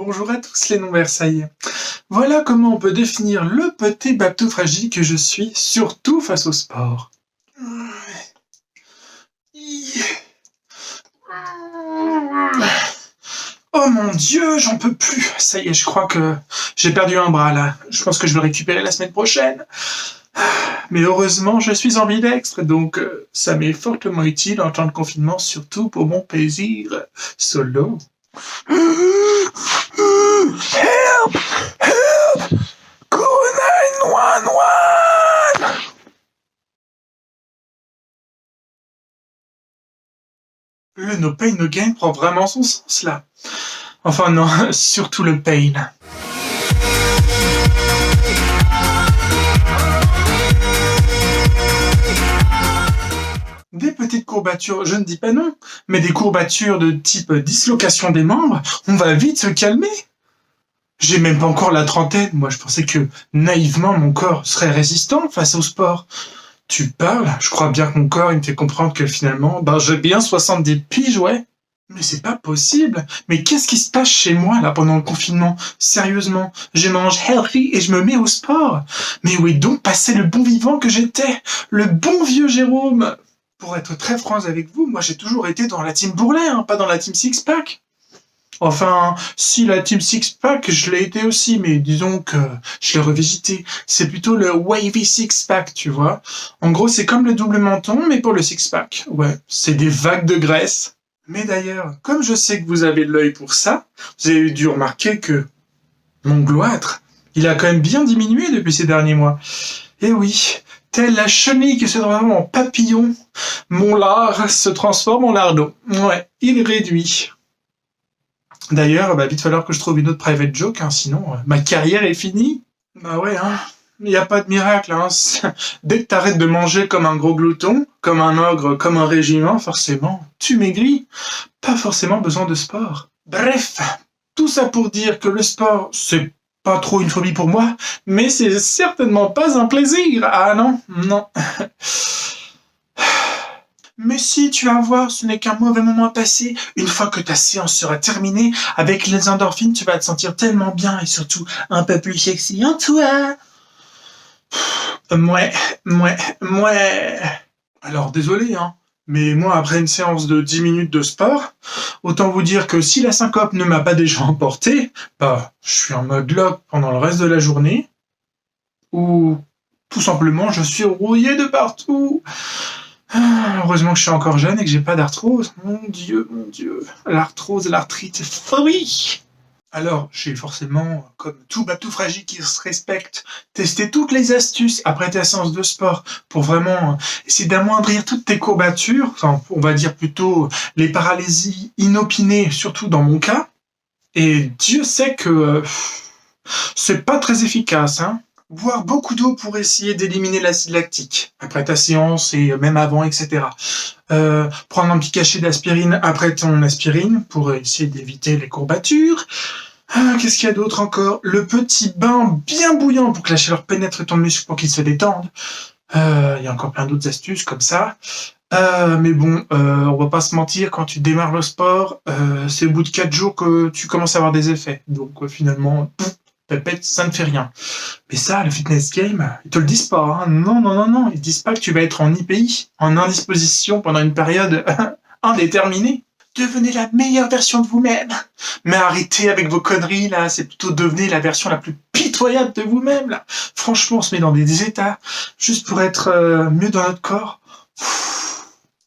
Bonjour à tous les non-Versaillais. Voilà comment on peut définir le petit Baptou fragile que je suis, surtout face au sport. Oh mon Dieu, j'en peux plus. Ça y est, je crois que j'ai perdu un bras là. Je pense que je vais le récupérer la semaine prochaine. Mais heureusement, je suis ambidextre, donc ça m'est fortement utile en temps de confinement, surtout pour mon plaisir solo. Help! Help! Call 911! Le no pain no gain prend vraiment son sens là. Enfin non, surtout le pain. Des petites courbatures, je ne dis pas non, mais des courbatures de type dislocation des membres, on va vite se calmer. J'ai même pas encore la trentaine, moi je pensais que naïvement mon corps serait résistant face au sport. Tu parles, je crois bien que mon corps il me fait comprendre que finalement, j'ai bien 70 piges, ouais. Mais c'est pas possible. Mais qu'est-ce qui se passe chez moi là pendant le confinement? Sérieusement, je mange healthy et je me mets au sport. Mais où est donc passé le bon vivant que j'étais? Le bon vieux Jérôme? Pour être très franc avec vous, moi j'ai toujours été dans la team Bourlet, pas dans la team Six Pack. Enfin, si la team Six Pack, je l'ai été aussi, mais disons que je l'ai revisité. C'est plutôt le Wavy Six Pack, tu vois. En gros, c'est comme le double menton, mais pour le Six Pack. Ouais, c'est des vagues de graisse. Mais d'ailleurs, comme je sais que vous avez de l'œil pour ça, vous avez dû remarquer que mon gloître, il a quand même bien diminué depuis ces derniers mois. Et oui, telle la chenille qui se transforme en papillon, mon lard se transforme en lardon. Ouais, il réduit. D'ailleurs, vite falloir que je trouve une autre private joke, sinon ma carrière est finie. Bah ouais, il n'y a pas de miracle. Dès que t'arrêtes de manger comme un gros glouton, comme un ogre, comme un régiment, forcément, tu maigris. Pas forcément besoin de sport. Bref, tout ça pour dire que le sport, c'est pas trop une phobie pour moi, mais c'est certainement pas un plaisir. Ah non, non. Mais si, tu vas voir, ce n'est qu'un mauvais moment à passer. Une fois que ta séance sera terminée, avec les endorphines, tu vas te sentir tellement bien et surtout un peu plus sexy en toi. Mouais. Alors désolé, mais moi après une séance de 10 minutes de sport, autant vous dire que si la syncope ne m'a pas déjà emporté, je suis en mode lock pendant le reste de la journée, ou tout simplement je suis rouillé de partout. Heureusement que je suis encore jeune et que j'ai pas d'arthrose. Mon Dieu. L'arthrose, l'arthrite, oui. Alors, j'ai forcément, comme tout Baptou fragile qui se respecte, testé toutes les astuces après ta séance de sport pour vraiment essayer d'amoindrir toutes tes courbatures, enfin, on va dire plutôt les paralysies inopinées, surtout dans mon cas. Et Dieu sait que c'est pas très efficace, Boire beaucoup d'eau pour essayer d'éliminer l'acide lactique après ta séance et même avant, etc. Prendre un petit cachet d'aspirine après ton aspirine pour essayer d'éviter les courbatures. Qu'est-ce qu'il y a d'autre encore? Le petit bain bien bouillant pour que la chaleur pénètre ton muscle pour qu'il se détende. Il y a encore plein d'autres astuces comme ça. Mais bon, on va pas se mentir, quand tu démarres le sport, c'est au bout de 4 jours que tu commences à avoir des effets. Donc finalement, pépette, ça ne fait rien. Mais ça, le fitness game, ils te le disent pas. Non. Ils disent pas que tu vas être en IPI, en indisposition pendant une période indéterminée. Devenez la meilleure version de vous-même. Mais arrêtez avec vos conneries, là. C'est plutôt devenez la version la plus pitoyable de vous-même, là. Franchement, on se met dans des états juste pour être mieux dans notre corps.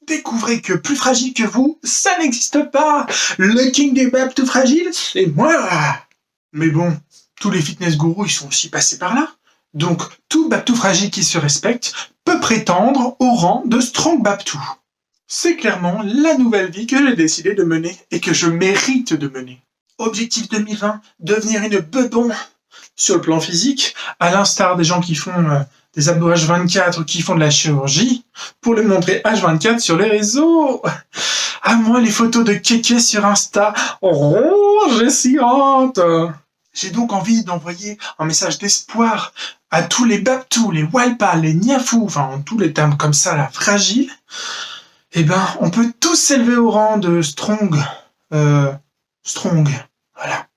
Découvrez que plus fragile que vous, ça n'existe pas. Le king des Baptou fragiles, c'est moi. Mais bon, tous les fitness gourous, ils sont aussi passés par là. Donc, tout Baptou fragile qui se respecte peut prétendre au rang de Strong Baptou. C'est clairement la nouvelle vie que j'ai décidé de mener et que je mérite de mener. Objectif 2020, devenir une bebon sur le plan physique, à l'instar des gens qui font des abdos H24 qui font de la chirurgie, pour le montrer H24 sur les réseaux. À moi, les photos de kéké sur Insta. Oh, j'ai si hâte. J'ai donc envie d'envoyer un message d'espoir à tous les Baptou, les Walpa, les Niafou, enfin tous les termes comme ça, là, fragiles. On peut tous s'élever au rang de strong. Strong. Voilà.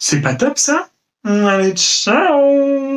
C'est pas top ça? Allez, ciao!